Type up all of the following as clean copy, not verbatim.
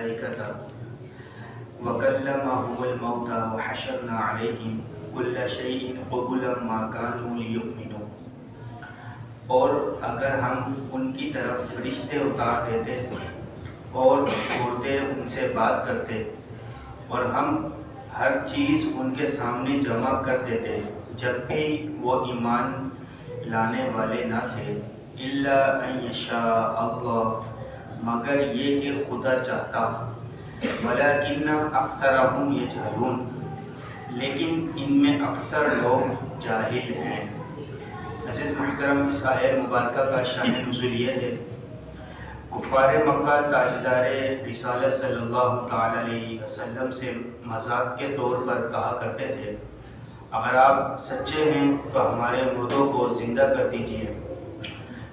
الملائکۃ وکلمہم الموتى وحشرنا علیہم کل شیء قبلا ما كانوا لیؤمنوا۔ اور اگر ہم ان کی طرف فرشتے اتار دیتے اور مردے ان سے بات کرتے اور ہم ہر چیز ان کے سامنے جمع کر دیتے جب بھی وہ ایمان لانے والے نہ تھے، الا ان یشاء اللہ، مگر یہ کہ خدا چاہتا، ولکن اکثرہم یجہلون، لیکن ان میں اکثر لوگ جاہل ہیں۔ عزیز محترم، اس آیت مبارکہ کا شان نزول یہ ہے، کفار مکہ تاجدار رسالت صلی اللہ تعالی علیہ وسلم سے مذاق کے طور پر کہا کرتے تھے، اگر آپ سچے ہیں تو ہمارے مردوں کو زندہ کر دیجئے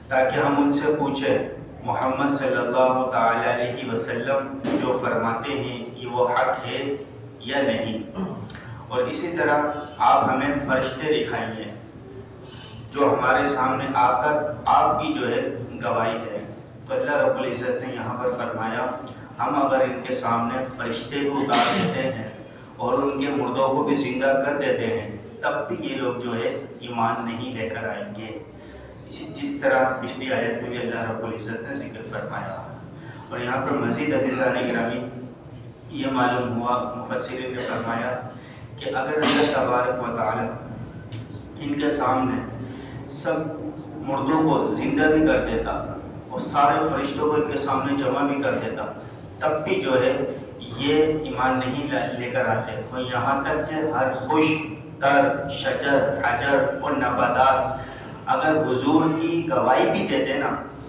تاکہ ہم ان سے پوچھیں محمد صلی اللہ تعالی علیہ وسلم جو فرماتے ہیں کہ وہ حق ہے یا نہیں، اور اسی طرح آپ ہمیں فرشتے دکھائیے جو ہمارے سامنے آ کر آپ کی جو ہے گواہی دیں۔ تو اللہ رب العزت نے یہاں پر فرمایا، ہم اگر ان کے سامنے فرشتے کو اتار دیتے ہیں اور ان کے مردوں کو بھی زندہ کر دیتے ہیں، تب بھی یہ لوگ جو ہے ایمان نہیں لے کر آئیں گے۔ جس طرح پچھلی آیت میں بھی اللہ رب العزت نے ذکر فرمایا، اور یہاں پر مزید عزیزان گرامی یہ معلوم ہوا، مفسرین نے فرمایا کہ اگر اللہ تبارک و تعالی ان کے سامنے سب مردوں کو زندہ بھی کر دیتا اور سارے فرشتوں کو ان کے سامنے جمع بھی کر دیتا، تب بھی جو ہے یہ ایمان نہیں لے کر آتے، اور یہاں تک کہ ہر خوش تر شجر حجر اور نباتات اگر حضور کی گواہی بھی دیتے نا،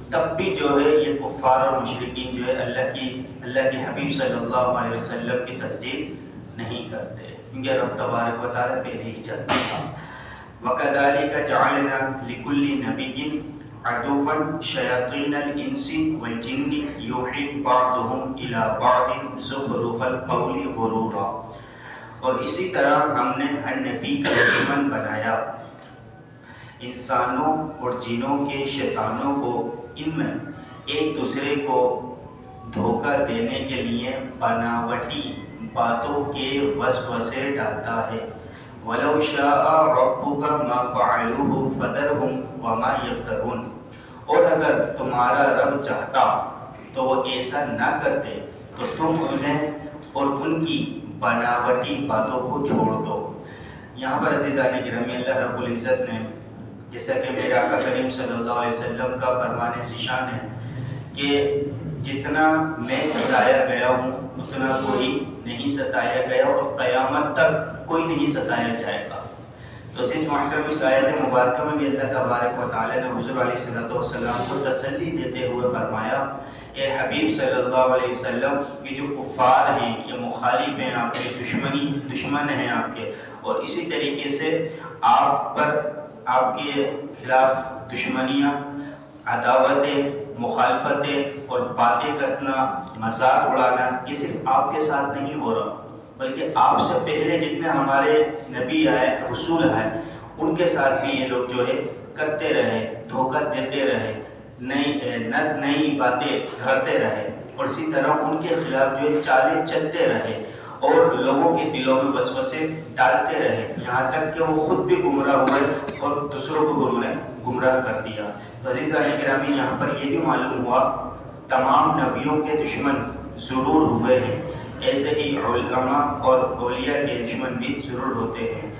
تب بھی جو ہے یہ کفار اور مشرکین جو ہے اللہ کے حبیب صلی اللہ علیہ وسلم کی تصدیق نہیں کرتے، کیونکہ رب تبارک و تعالیٰ پہلے ہی جانتا تھا۔ وَكَذَلِكَ جَعَلْنَا لِكُلِّ نَبِيٍّ عَدُوًّا شَيَاطِينَ الْإِنسِ وَالْجِنِّ يُوحِي بَعْضُهُمْ إِلَى بَعْضٍ زُخْرُفَ الْقَوْلِ غُرُورًا۔ اور اسی طرح ہم نے ہر نبی کا دشمن بنایا انسانوں اور جنوں کے شیطانوں کو، ان میں ایک دوسرے کو دھوکہ دینے کے لیے بناوٹی باتوں کے وسوسے ڈالتا ہے۔ وَلَوْ شَاءَ رَبُّكَ مَا فَعَلُوهُ فَذَرْهُمْ وَمَا يَفْتَرُونَ، اور اگر تمہارا رب چاہتا تو وہ ایسا نہ کرتے، تو تم انہیں اور ان کی بناوٹی باتوں کو چھوڑ دو۔ یہاں پر عزیزان گرامی اللہ رب العزت نے، جیسا کہ میرے آقا کریم صلی اللہ علیہ وسلم کا فرمان ذیشان ہے کہ جتنا میں ستایا گیا ہوں اتنا کوئی نہیں ستایا گیا، اور قیامت تک کوئی نہیں ستایا جائے گا۔ تو اس محترم اس آیت مبارکہ میں بھی اللہ تبارک و تعالیٰ نے حضور علیہ السلام کو تسلی دیتے ہوئے فرمایا، اے حبیب صلی اللہ علیہ وسلم، یہ جو کفار ہیں یہ مخالف ہیں آپ کے، دشمن ہیں آپ کے، اور اسی طریقے سے آپ پر آپ کے خلاف دشمنیاں، عداوتیں، مخالفتیں اور باتیں کسنا، مذاق اڑانا، یہ صرف آپ کے ساتھ نہیں ہو رہا، بلکہ آپ سے پہلے جتنے ہمارے نبی آئے، رسول آئے، ان کے ساتھ بھی یہ لوگ جو ہے کرتے رہے، دھوکہ دیتے رہے، نئی باتیں گھڑتے رہے، اور اسی طرح ان کے خلاف جو ہے چالیں چلتے رہے اور لوگوں کے دلوں میں وسوسے ڈالتے رہے، یہاں تک کہ وہ خود بھی گمراہ ہوئے اور دوسروں کو گمراہ کر دیا۔ تو عزیزان گرامی یہاں پر یہ بھی معلوم ہوا، تمام نبیوں کے دشمن ضرور ہوئے ہیں، ایسے ہی علماء اور اولیاء کے دشمن بھی ضرور ہوتے ہیں۔